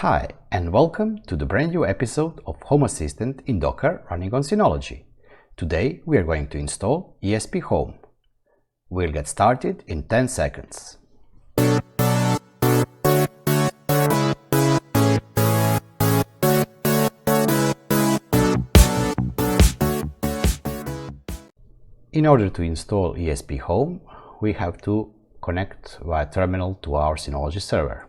Hi, and welcome to the brand new episode of Home Assistant in Docker running on Synology. Today we are going to install ESPHome. We'll get started in 10 seconds. In order to install ESPHome, we have to connect via terminal to our Synology server.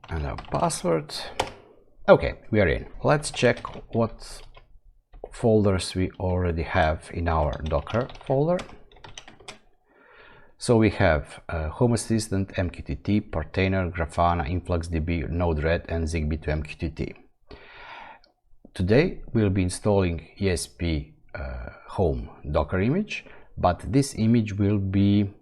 And our password. Okay, we are in. Let's check what folders we already have in our Docker folder. So we have Home Assistant, MQTT, Portainer, Grafana, InfluxDB, Node-RED, and Zigbee to MQTT. Today we'll be installing ESPHome Docker image, but this image will be,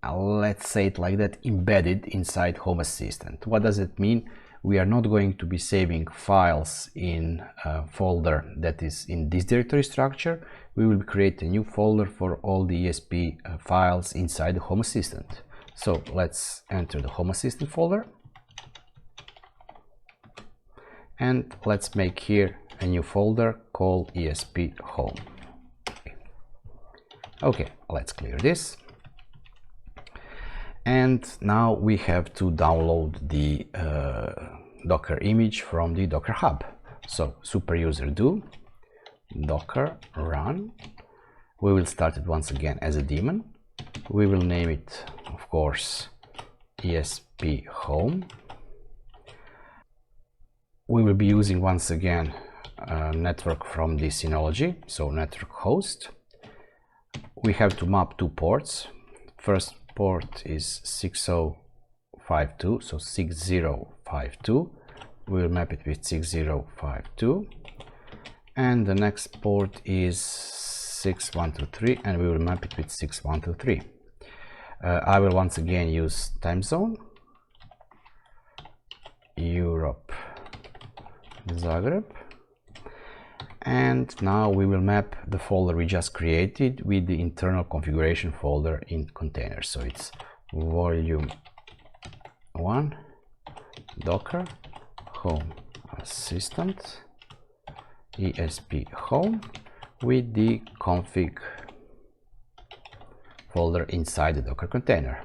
let's say it like that, embedded inside Home Assistant. What does it mean? We are not going to be saving files in a folder that is in this directory structure. We will create a new folder for all the ESP files inside the Home Assistant. So let's enter the Home Assistant folder. And let's make here a new folder called ESPHome. Okay, let's clear this. And now we have to download the Docker image from the Docker Hub. So super user do docker run. We will start it once again as a daemon. We will name it, of course, ESPHome. We will be using once again a network from the Synology, so network host. We have to map two ports. First port is 6052, so 6052. We'll map it with 6052. And the next port is 6123, and we will map it with 6123. I will once again use time zone, Europe, Zagreb. And now we will map the folder we just created with the internal configuration folder in containers. So it's volume 1 Docker Home Assistant ESPHome with the config folder inside the Docker container.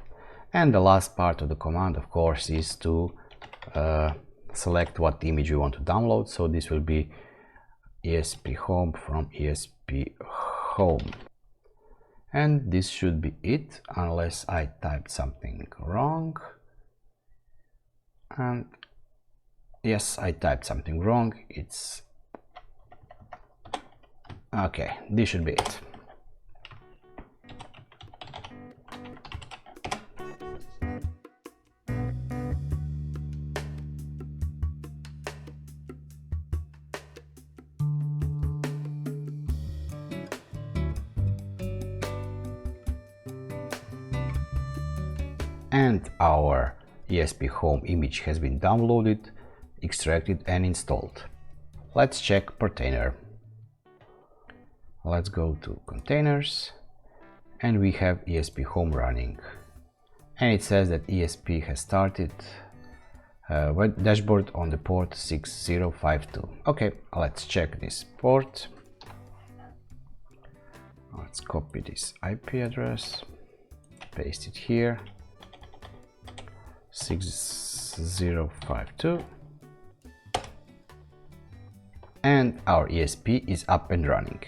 And the last part of the command, of course, is to select what image you want to download. So this will be ESPHome from ESPHome. And this should be it, unless I typed something wrong. And yes, I typed something wrong. It's okay, this should be it. And our ESPHome image has been downloaded, extracted, and installed. Let's check Portainer. Let's go to containers, and we have ESPHome running. And it says that ESP has started web dashboard on the port 6052. Okay, let's check this port. Let's copy this IP address, paste it here. 6052, and our ESP is up and running.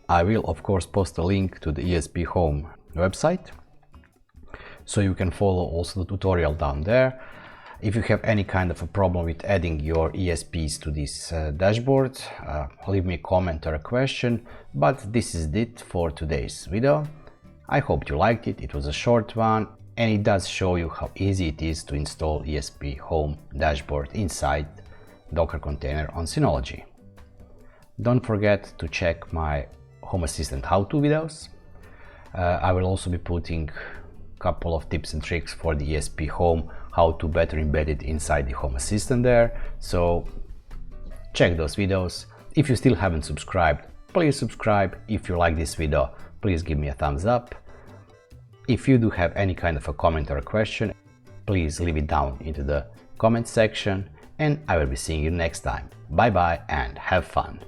I will of course post a link to the ESPHome website, so you can follow also the tutorial down there. If you have any kind of a problem with adding your ESPs to this dashboard, leave me a comment or a question. But this is it for today's video. I hope you liked it. It was a short one, and it does show you how easy it is to install ESPHome dashboard inside Docker container on Synology. Don't forget to check my Home Assistant how-to videos. I will also be putting a couple of tips and tricks for the ESPHome, how to better embed it inside the Home Assistant there. So check those videos. If you still haven't subscribed, please subscribe. If you like this video, please give me a thumbs up. If you do have any kind of a comment or a question, please leave it down into the comment section, and I will be seeing you next time. Bye bye and have fun!